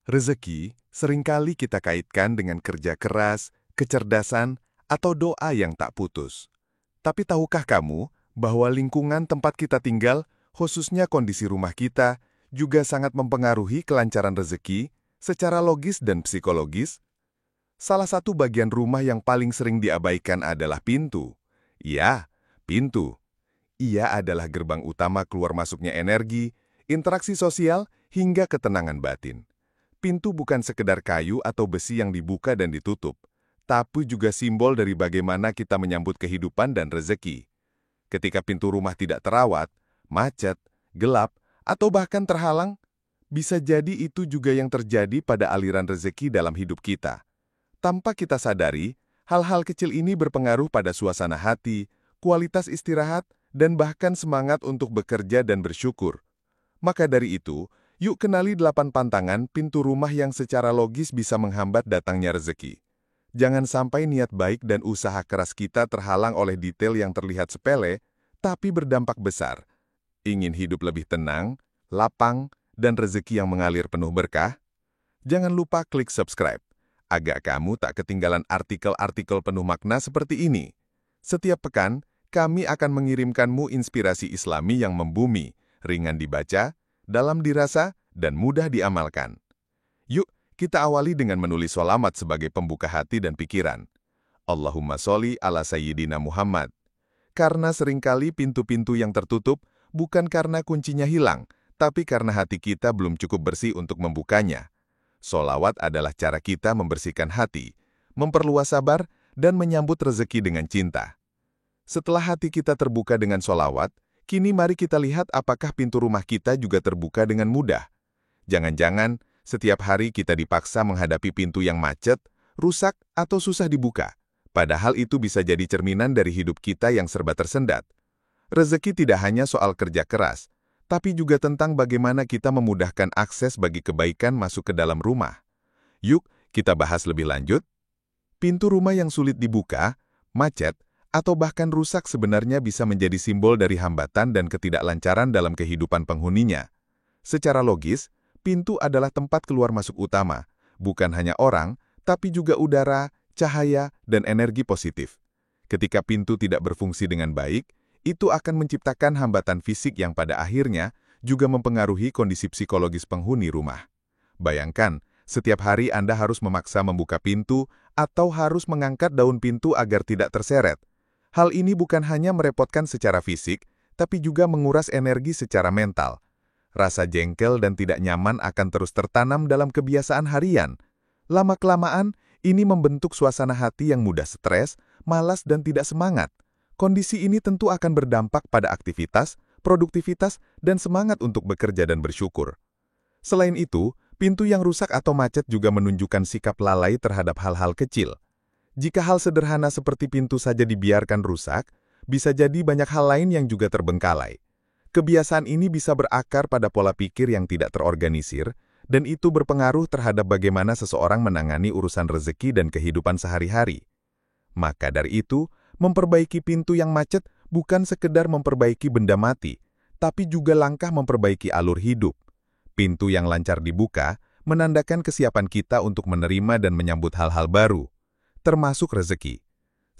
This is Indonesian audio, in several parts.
Rezeki seringkali kita kaitkan dengan kerja keras, kecerdasan, atau doa yang tak putus. Tapi tahukah kamu bahwa lingkungan tempat kita tinggal, khususnya kondisi rumah kita, juga sangat mempengaruhi kelancaran rezeki secara logis dan psikologis? Salah satu bagian rumah yang paling sering diabaikan adalah pintu. Ya, pintu. Ia adalah gerbang utama keluar masuknya energi, interaksi sosial, hingga ketenangan batin. Pintu bukan sekedar kayu atau besi yang dibuka dan ditutup, tapi juga simbol dari bagaimana kita menyambut kehidupan dan rezeki. Ketika pintu rumah tidak terawat, macet, gelap, atau bahkan terhalang, bisa jadi itu juga yang terjadi pada aliran rezeki dalam hidup kita. Tanpa kita sadari, hal-hal kecil ini berpengaruh pada suasana hati, kualitas istirahat, dan bahkan semangat untuk bekerja dan bersyukur. Maka dari itu, yuk kenali 8 pantangan pintu rumah yang secara logis bisa menghambat datangnya rezeki. Jangan sampai niat baik dan usaha keras kita terhalang oleh detail yang terlihat sepele, tapi berdampak besar. Ingin hidup lebih tenang, lapang, dan rezeki yang mengalir penuh berkah? Jangan lupa klik subscribe, agar kamu tak ketinggalan artikel-artikel penuh makna seperti ini. Setiap pekan, kami akan mengirimkanmu inspirasi Islami yang membumi, ringan dibaca, dalam dirasa, dan mudah diamalkan. Yuk, kita awali dengan menulis sholawat sebagai pembuka hati dan pikiran. Allahumma sholli ala Sayyidina Muhammad. Karena seringkali pintu-pintu yang tertutup bukan karena kuncinya hilang, tapi karena hati kita belum cukup bersih untuk membukanya. Sholawat adalah cara kita membersihkan hati, memperluas sabar, dan menyambut rezeki dengan cinta. Setelah hati kita terbuka dengan sholawat, kini mari kita lihat apakah pintu rumah kita juga terbuka dengan mudah. Jangan-jangan setiap hari kita dipaksa menghadapi pintu yang macet, rusak, atau susah dibuka. Padahal itu bisa jadi cerminan dari hidup kita yang serba tersendat. Rezeki tidak hanya soal kerja keras, tapi juga tentang bagaimana kita memudahkan akses bagi kebaikan masuk ke dalam rumah. Yuk, kita bahas lebih lanjut. Pintu rumah yang sulit dibuka, macet, atau bahkan rusak sebenarnya bisa menjadi simbol dari hambatan dan ketidaklancaran dalam kehidupan penghuninya. Secara logis, pintu adalah tempat keluar masuk utama, bukan hanya orang, tapi juga udara, cahaya, dan energi positif. Ketika pintu tidak berfungsi dengan baik, itu akan menciptakan hambatan fisik yang pada akhirnya juga mempengaruhi kondisi psikologis penghuni rumah. Bayangkan, setiap hari Anda harus memaksa membuka pintu atau harus mengangkat daun pintu agar tidak terseret. Hal ini bukan hanya merepotkan secara fisik, tapi juga menguras energi secara mental. Rasa jengkel dan tidak nyaman akan terus tertanam dalam kebiasaan harian. Lama-kelamaan, ini membentuk suasana hati yang mudah stres, malas, dan tidak semangat. Kondisi ini tentu akan berdampak pada aktivitas, produktivitas, dan semangat untuk bekerja dan bersyukur. Selain itu, pintu yang rusak atau macet juga menunjukkan sikap lalai terhadap hal-hal kecil. Jika hal sederhana seperti pintu saja dibiarkan rusak, bisa jadi banyak hal lain yang juga terbengkalai. Kebiasaan ini bisa berakar pada pola pikir yang tidak terorganisir, dan itu berpengaruh terhadap bagaimana seseorang menangani urusan rezeki dan kehidupan sehari-hari. Maka dari itu, memperbaiki pintu yang macet bukan sekedar memperbaiki benda mati, tapi juga langkah memperbaiki alur hidup. Pintu yang lancar dibuka menandakan kesiapan kita untuk menerima dan menyambut hal-hal baru, termasuk rezeki.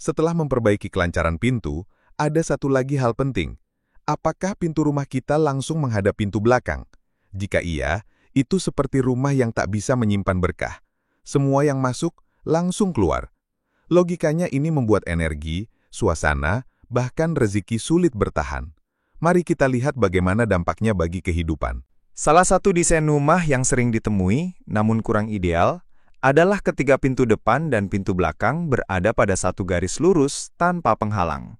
Setelah memperbaiki kelancaran pintu, ada satu lagi hal penting. Apakah pintu rumah kita langsung menghadap pintu belakang? Jika iya, itu seperti rumah yang tak bisa menyimpan berkah. Semua yang masuk, langsung keluar. Logikanya ini membuat energi, suasana, bahkan rezeki sulit bertahan. Mari kita lihat bagaimana dampaknya bagi kehidupan. Salah satu desain rumah yang sering ditemui, namun kurang ideal, adalah ketika pintu depan dan pintu belakang berada pada satu garis lurus tanpa penghalang.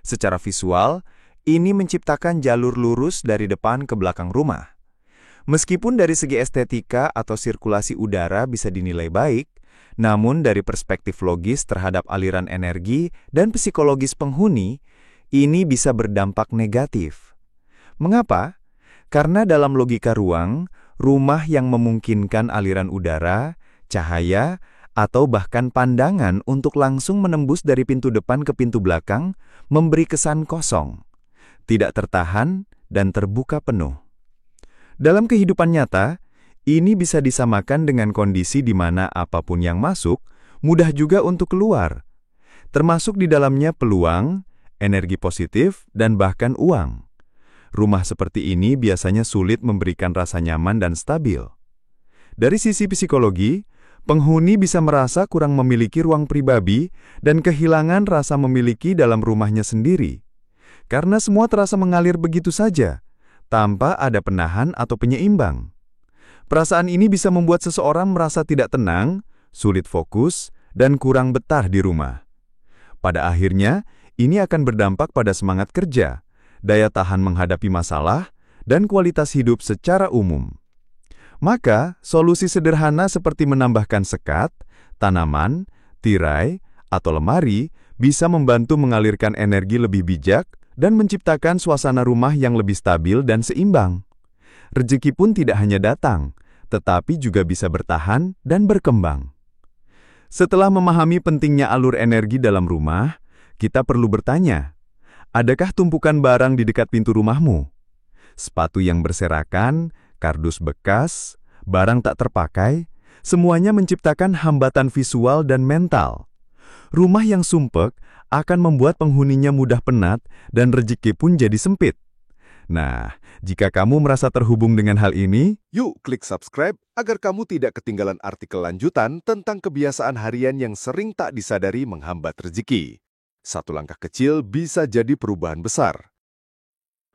Secara visual, ini menciptakan jalur lurus dari depan ke belakang rumah. Meskipun dari segi estetika atau sirkulasi udara bisa dinilai baik, namun dari perspektif logis terhadap aliran energi dan psikologis penghuni, ini bisa berdampak negatif. Mengapa? Karena dalam logika ruang, rumah yang memungkinkan aliran udara, cahaya, atau bahkan pandangan untuk langsung menembus dari pintu depan ke pintu belakang memberi kesan kosong, tidak tertahan, dan terbuka penuh. Dalam kehidupan nyata, Ini bisa disamakan dengan kondisi di mana apapun yang masuk, mudah juga untuk keluar. Termasuk di dalamnya peluang, energi positif, dan bahkan uang. Rumah seperti ini biasanya sulit memberikan rasa nyaman dan stabil. Dari sisi psikologi, penghuni bisa merasa kurang memiliki ruang pribadi dan kehilangan rasa memiliki dalam rumahnya sendiri. Karena semua terasa mengalir begitu saja, tanpa ada penahan atau penyeimbang. Perasaan ini bisa membuat seseorang merasa tidak tenang, sulit fokus, dan kurang betah di rumah. Pada akhirnya, ini akan berdampak pada semangat kerja, daya tahan menghadapi masalah, dan kualitas hidup secara umum. Maka, solusi sederhana seperti menambahkan sekat, tanaman, tirai, atau lemari bisa membantu mengalirkan energi lebih bijak dan menciptakan suasana rumah yang lebih stabil dan seimbang. Rezeki pun tidak hanya datang, tetapi juga bisa bertahan dan berkembang. Setelah memahami pentingnya alur energi dalam rumah, kita perlu bertanya, adakah tumpukan barang di dekat pintu rumahmu? Sepatu yang berserakan, kardus bekas, barang tak terpakai, semuanya menciptakan hambatan visual dan mental. Rumah yang sumpek akan membuat penghuninya mudah penat dan rezeki pun jadi sempit. Nah, jika kamu merasa terhubung dengan hal ini, yuk klik subscribe agar kamu tidak ketinggalan artikel lanjutan tentang kebiasaan harian yang sering tak disadari menghambat rezeki. Satu langkah kecil bisa jadi perubahan besar.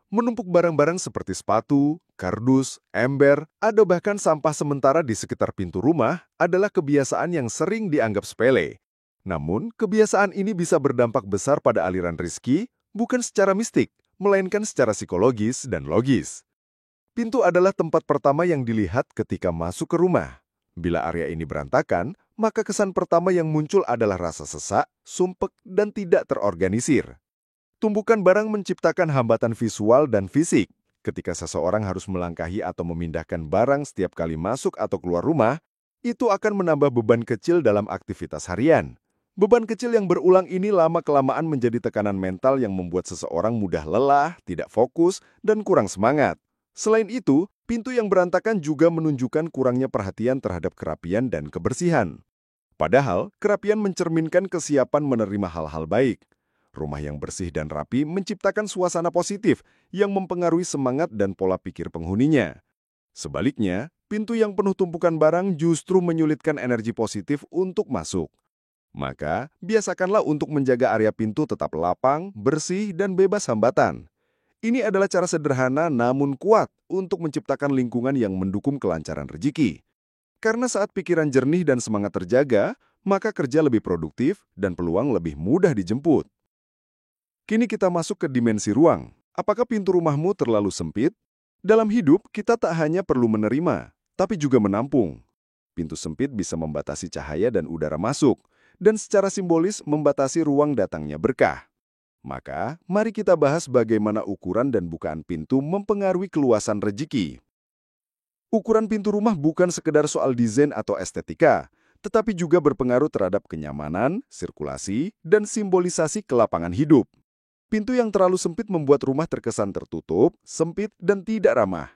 Menumpuk barang-barang seperti sepatu, kardus, ember, atau bahkan sampah sementara di sekitar pintu rumah adalah kebiasaan yang sering dianggap sepele. Namun, kebiasaan ini bisa berdampak besar pada aliran rezeki, bukan secara mistik, melainkan secara psikologis dan logis. Pintu adalah tempat pertama yang dilihat ketika masuk ke rumah. Bila area ini berantakan, maka kesan pertama yang muncul adalah rasa sesak, sumpek, dan tidak terorganisir. Tumpukan barang menciptakan hambatan visual dan fisik. Ketika seseorang harus melangkahi atau memindahkan barang setiap kali masuk atau keluar rumah, itu akan menambah beban kecil dalam aktivitas harian. Beban kecil yang berulang ini lama-kelamaan menjadi tekanan mental yang membuat seseorang mudah lelah, tidak fokus, dan kurang semangat. Selain itu, pintu yang berantakan juga menunjukkan kurangnya perhatian terhadap kerapian dan kebersihan. Padahal, kerapian mencerminkan kesiapan menerima hal-hal baik. Rumah yang bersih dan rapi menciptakan suasana positif yang mempengaruhi semangat dan pola pikir penghuninya. Sebaliknya, pintu yang penuh tumpukan barang justru menyulitkan energi positif untuk masuk. Maka, biasakanlah untuk menjaga area pintu tetap lapang, bersih, dan bebas hambatan. Ini adalah cara sederhana namun kuat untuk menciptakan lingkungan yang mendukung kelancaran rezeki. Karena saat pikiran jernih dan semangat terjaga, maka kerja lebih produktif dan peluang lebih mudah dijemput. Kini kita masuk ke dimensi ruang. Apakah pintu rumahmu terlalu sempit? Dalam hidup, kita tak hanya perlu menerima, tapi juga menampung. Pintu sempit bisa membatasi cahaya dan udara masuk, dan secara simbolis membatasi ruang datangnya berkah. Maka, mari kita bahas bagaimana ukuran dan bukaan pintu mempengaruhi keluasan rezeki. Ukuran pintu rumah bukan sekedar soal desain atau estetika, tetapi juga berpengaruh terhadap kenyamanan, sirkulasi, dan simbolisasi kelapangan hidup. Pintu yang terlalu sempit membuat rumah terkesan tertutup, sempit, dan tidak ramah.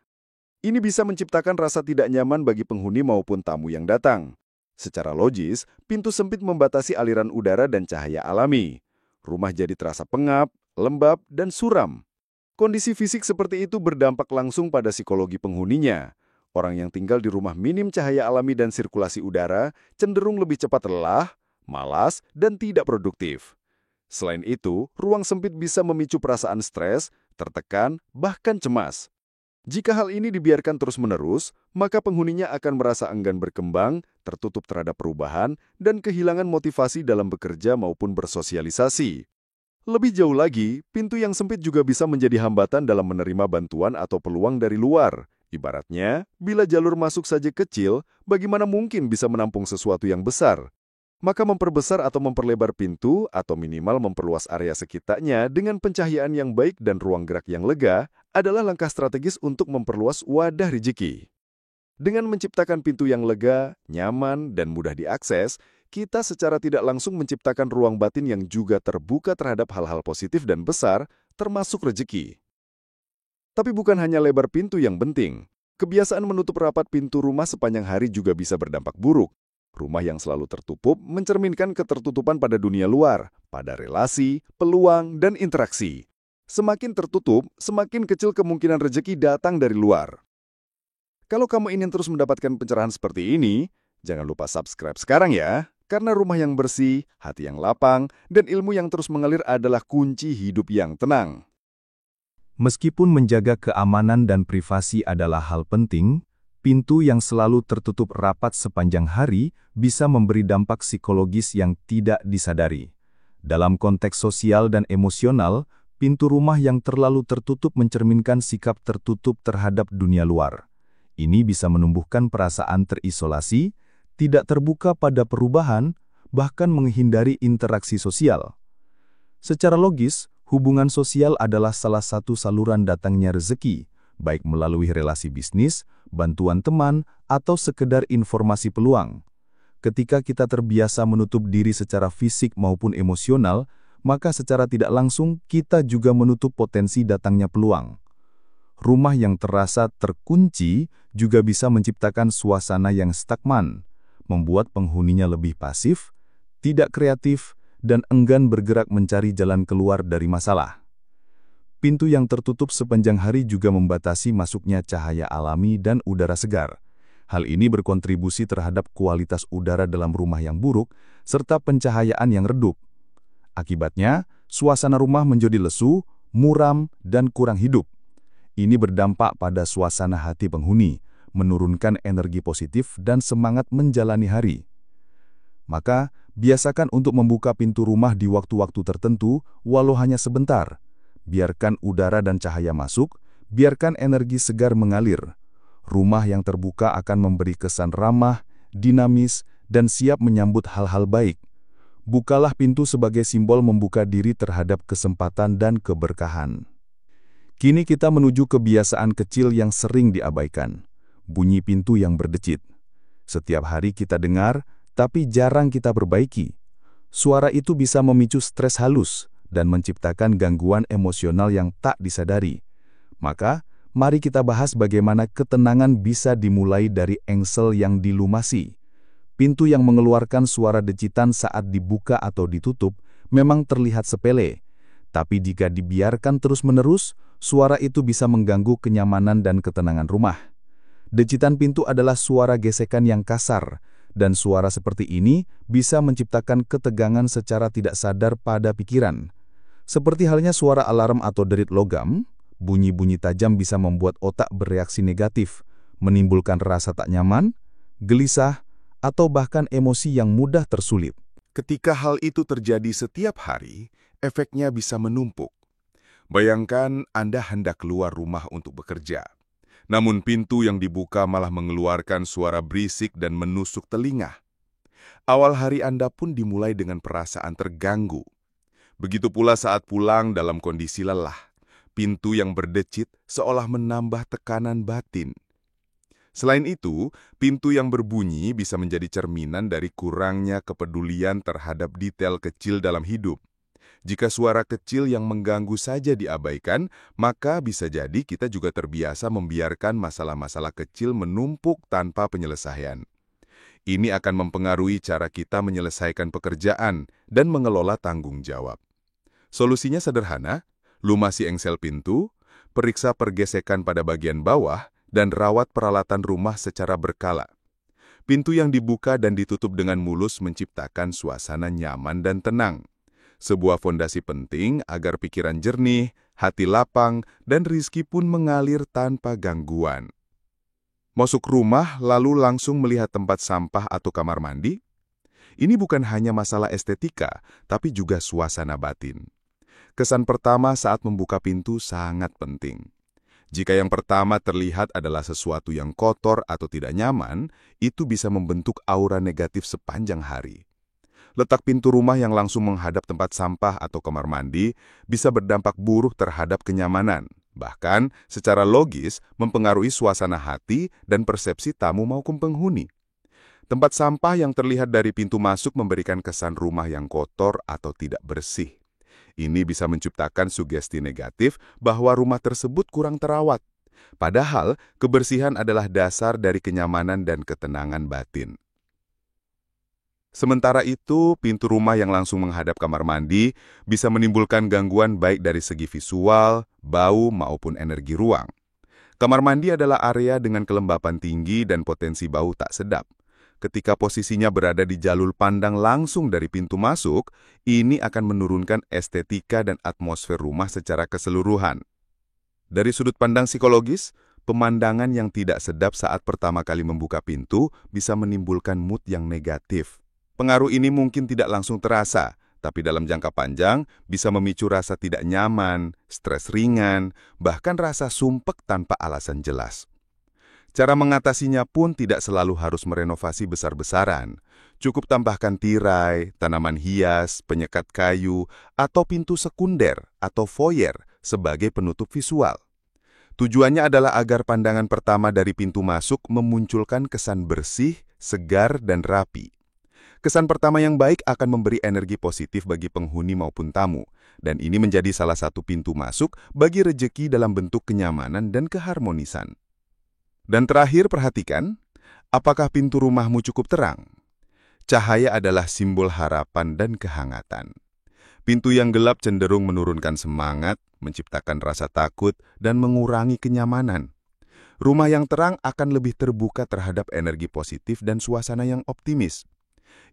Ini bisa menciptakan rasa tidak nyaman bagi penghuni maupun tamu yang datang. Secara logis, pintu sempit membatasi aliran udara dan cahaya alami. Rumah jadi terasa pengap, lembab, dan suram. Kondisi fisik seperti itu berdampak langsung pada psikologi penghuninya. Orang yang tinggal di rumah minim cahaya alami dan sirkulasi udara cenderung lebih cepat lelah, malas, dan tidak produktif. Selain itu, ruang sempit bisa memicu perasaan stres, tertekan, bahkan cemas. Jika hal ini dibiarkan terus-menerus, maka penghuninya akan merasa enggan berkembang, tertutup terhadap perubahan, dan kehilangan motivasi dalam bekerja maupun bersosialisasi. Lebih jauh lagi, pintu yang sempit juga bisa menjadi hambatan dalam menerima bantuan atau peluang dari luar. Ibaratnya, bila jalur masuk saja kecil, bagaimana mungkin bisa menampung sesuatu yang besar? Maka memperbesar atau memperlebar pintu atau minimal memperluas area sekitarnya dengan pencahayaan yang baik dan ruang gerak yang lega adalah langkah strategis untuk memperluas wadah rezeki. Dengan menciptakan pintu yang lega, nyaman, dan mudah diakses, kita secara tidak langsung menciptakan ruang batin yang juga terbuka terhadap hal-hal positif dan besar, termasuk rezeki. Tapi bukan hanya lebar pintu yang penting. Kebiasaan menutup rapat pintu rumah sepanjang hari juga bisa berdampak buruk. Rumah yang selalu tertutup mencerminkan ketertutupan pada dunia luar, pada relasi, peluang, dan interaksi. Semakin tertutup, semakin kecil kemungkinan rezeki datang dari luar. Kalau kamu ingin terus mendapatkan pencerahan seperti ini, jangan lupa subscribe sekarang ya. Karena rumah yang bersih, hati yang lapang, dan ilmu yang terus mengalir adalah kunci hidup yang tenang. Meskipun menjaga keamanan dan privasi adalah hal penting, pintu yang selalu tertutup rapat sepanjang hari bisa memberi dampak psikologis yang tidak disadari. Dalam konteks sosial dan emosional, pintu rumah yang terlalu tertutup mencerminkan sikap tertutup terhadap dunia luar. Ini bisa menumbuhkan perasaan terisolasi, tidak terbuka pada perubahan, bahkan menghindari interaksi sosial. Secara logis, hubungan sosial adalah salah satu saluran datangnya rezeki, baik melalui relasi bisnis, bantuan teman, atau sekedar informasi peluang. Ketika kita terbiasa menutup diri secara fisik maupun emosional, maka secara tidak langsung kita juga menutup potensi datangnya peluang. Rumah yang terasa terkunci juga bisa menciptakan suasana yang stagnan, membuat penghuninya lebih pasif, tidak kreatif, dan enggan bergerak mencari jalan keluar dari masalah. Pintu yang tertutup sepanjang hari juga membatasi masuknya cahaya alami dan udara segar. Hal ini berkontribusi terhadap kualitas udara dalam rumah yang buruk, serta pencahayaan yang redup. Akibatnya, suasana rumah menjadi lesu, muram, dan kurang hidup. Ini berdampak pada suasana hati penghuni, menurunkan energi positif dan semangat menjalani hari. Maka, biasakan untuk membuka pintu rumah di waktu-waktu tertentu, walau hanya sebentar. Biarkan udara dan cahaya masuk, biarkan energi segar mengalir. Rumah yang terbuka akan memberi kesan ramah, dinamis, dan siap menyambut hal-hal baik. Bukalah pintu sebagai simbol membuka diri terhadap kesempatan dan keberkahan. Kini kita menuju kebiasaan kecil yang sering diabaikan. Bunyi pintu yang berdecit. Setiap hari kita dengar, tapi jarang kita perbaiki. Suara itu bisa memicu stres halus dan menciptakan gangguan emosional yang tak disadari. Maka, mari kita bahas bagaimana ketenangan bisa dimulai dari engsel yang dilumasi. Pintu yang mengeluarkan suara decitan saat dibuka atau ditutup memang terlihat sepele, tapi jika dibiarkan terus-menerus, suara itu bisa mengganggu kenyamanan dan ketenangan rumah. Decitan pintu adalah suara gesekan yang kasar, dan suara seperti ini bisa menciptakan ketegangan secara tidak sadar pada pikiran. Seperti halnya suara alarm atau derit logam, bunyi-bunyi tajam bisa membuat otak bereaksi negatif, menimbulkan rasa tak nyaman, gelisah, atau bahkan emosi yang mudah tersulit. Ketika hal itu terjadi setiap hari, efeknya bisa menumpuk. Bayangkan Anda hendak keluar rumah untuk bekerja. Namun pintu yang dibuka malah mengeluarkan suara berisik dan menusuk telinga. Awal hari Anda pun dimulai dengan perasaan terganggu. Begitu pula saat pulang dalam kondisi lelah. Pintu yang berdecit seolah menambah tekanan batin. Selain itu, pintu yang berbunyi bisa menjadi cerminan dari kurangnya kepedulian terhadap detail kecil dalam hidup. Jika suara kecil yang mengganggu saja diabaikan, maka bisa jadi kita juga terbiasa membiarkan masalah-masalah kecil menumpuk tanpa penyelesaian. Ini akan mempengaruhi cara kita menyelesaikan pekerjaan dan mengelola tanggung jawab. Solusinya sederhana, lumasi engsel pintu, periksa pergesekan pada bagian bawah, dan rawat peralatan rumah secara berkala. Pintu yang dibuka dan ditutup dengan mulus menciptakan suasana nyaman dan tenang. Sebuah fondasi penting agar pikiran jernih, hati lapang, dan rizki pun mengalir tanpa gangguan. Masuk rumah lalu langsung melihat tempat sampah atau kamar mandi? Ini bukan hanya masalah estetika, tapi juga suasana batin. Kesan pertama saat membuka pintu sangat penting. Jika yang pertama terlihat adalah sesuatu yang kotor atau tidak nyaman, itu bisa membentuk aura negatif sepanjang hari. Letak pintu rumah yang langsung menghadap tempat sampah atau kamar mandi bisa berdampak buruk terhadap kenyamanan, bahkan secara logis mempengaruhi suasana hati dan persepsi tamu maupun penghuni. Tempat sampah yang terlihat dari pintu masuk memberikan kesan rumah yang kotor atau tidak bersih. Ini bisa menciptakan sugesti negatif bahwa rumah tersebut kurang terawat. Padahal, kebersihan adalah dasar dari kenyamanan dan ketenangan batin. Sementara itu, pintu rumah yang langsung menghadap kamar mandi bisa menimbulkan gangguan baik dari segi visual, bau, maupun energi ruang. Kamar mandi adalah area dengan kelembapan tinggi dan potensi bau tak sedap. Ketika posisinya berada di jalur pandang langsung dari pintu masuk, ini akan menurunkan estetika dan atmosfer rumah secara keseluruhan. Dari sudut pandang psikologis, pemandangan yang tidak sedap saat pertama kali membuka pintu bisa menimbulkan mood yang negatif. Pengaruh ini mungkin tidak langsung terasa, tapi dalam jangka panjang bisa memicu rasa tidak nyaman, stres ringan, bahkan rasa sumpek tanpa alasan jelas. Cara mengatasinya pun tidak selalu harus merenovasi besar-besaran. Cukup tambahkan tirai, tanaman hias, penyekat kayu, atau pintu sekunder atau foyer sebagai penutup visual. Tujuannya adalah agar pandangan pertama dari pintu masuk memunculkan kesan bersih, segar, dan rapi. Kesan pertama yang baik akan memberi energi positif bagi penghuni maupun tamu, dan ini menjadi salah satu pintu masuk bagi rejeki dalam bentuk kenyamanan dan keharmonisan. Dan terakhir, perhatikan, apakah pintu rumahmu cukup terang? Cahaya adalah simbol harapan dan kehangatan. Pintu yang gelap cenderung menurunkan semangat, menciptakan rasa takut, dan mengurangi kenyamanan. Rumah yang terang akan lebih terbuka terhadap energi positif dan suasana yang optimis.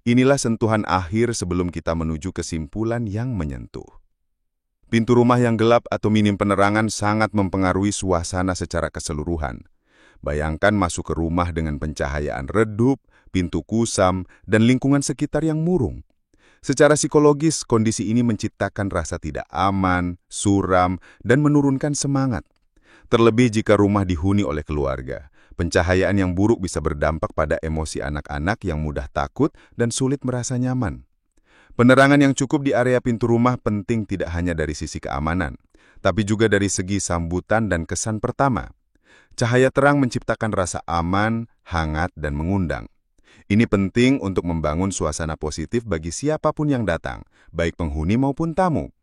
Inilah sentuhan akhir sebelum kita menuju kesimpulan yang menyentuh. Pintu rumah yang gelap atau minim penerangan sangat mempengaruhi suasana secara keseluruhan. Bayangkan masuk ke rumah dengan pencahayaan redup, pintu kusam, dan lingkungan sekitar yang murung. Secara psikologis, kondisi ini menciptakan rasa tidak aman, suram, dan menurunkan semangat. Terlebih jika rumah dihuni oleh keluarga. Pencahayaan yang buruk bisa berdampak pada emosi anak-anak yang mudah takut dan sulit merasa nyaman. Penerangan yang cukup di area pintu rumah penting tidak hanya dari sisi keamanan, tapi juga dari segi sambutan dan kesan pertama. Cahaya terang menciptakan rasa aman, hangat, dan mengundang. Ini penting untuk membangun suasana positif bagi siapapun yang datang, baik penghuni maupun tamu.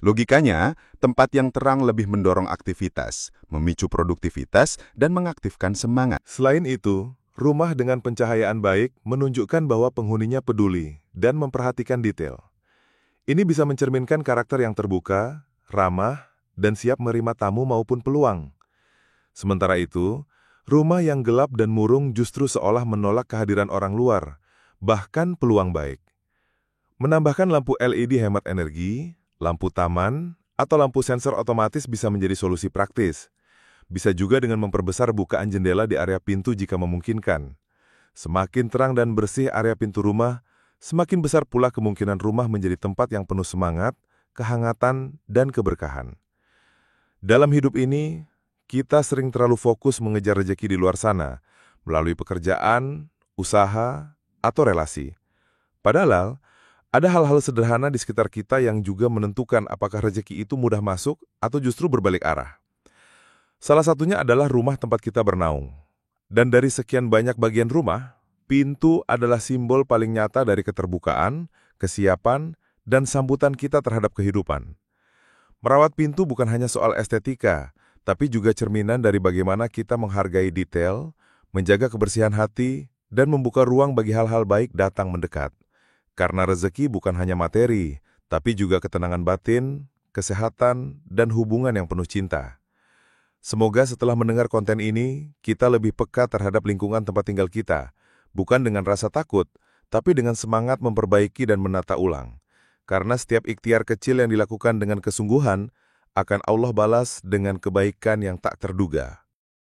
Logikanya, tempat yang terang lebih mendorong aktivitas, memicu produktivitas, dan mengaktifkan semangat. Selain itu, rumah dengan pencahayaan baik menunjukkan bahwa penghuninya peduli dan memperhatikan detail. Ini bisa mencerminkan karakter yang terbuka, ramah, dan siap menerima tamu maupun peluang. Sementara itu, rumah yang gelap dan murung justru seolah menolak kehadiran orang luar, bahkan peluang baik. Menambahkan lampu LED hemat energi, lampu taman, atau lampu sensor otomatis bisa menjadi solusi praktis. Bisa juga dengan memperbesar bukaan jendela di area pintu jika memungkinkan. Semakin terang dan bersih area pintu rumah, semakin besar pula kemungkinan rumah menjadi tempat yang penuh semangat, kehangatan, dan keberkahan. Dalam hidup ini, kita sering terlalu fokus mengejar rezeki di luar sana, melalui pekerjaan, usaha, atau relasi. Padahal, ada hal-hal sederhana di sekitar kita yang juga menentukan apakah rezeki itu mudah masuk atau justru berbalik arah. Salah satunya adalah rumah tempat kita bernaung. Dan dari sekian banyak bagian rumah, pintu adalah simbol paling nyata dari keterbukaan, kesiapan, dan sambutan kita terhadap kehidupan. Merawat pintu bukan hanya soal estetika, tapi juga cerminan dari bagaimana kita menghargai detail, menjaga kebersihan hati, dan membuka ruang bagi hal-hal baik datang mendekat. Karena rezeki bukan hanya materi, tapi juga ketenangan batin, kesehatan, dan hubungan yang penuh cinta. Semoga setelah mendengar konten ini, kita lebih peka terhadap lingkungan tempat tinggal kita, bukan dengan rasa takut, tapi dengan semangat memperbaiki dan menata ulang. Karena setiap ikhtiar kecil yang dilakukan dengan kesungguhan, akan Allah balas dengan kebaikan yang tak terduga.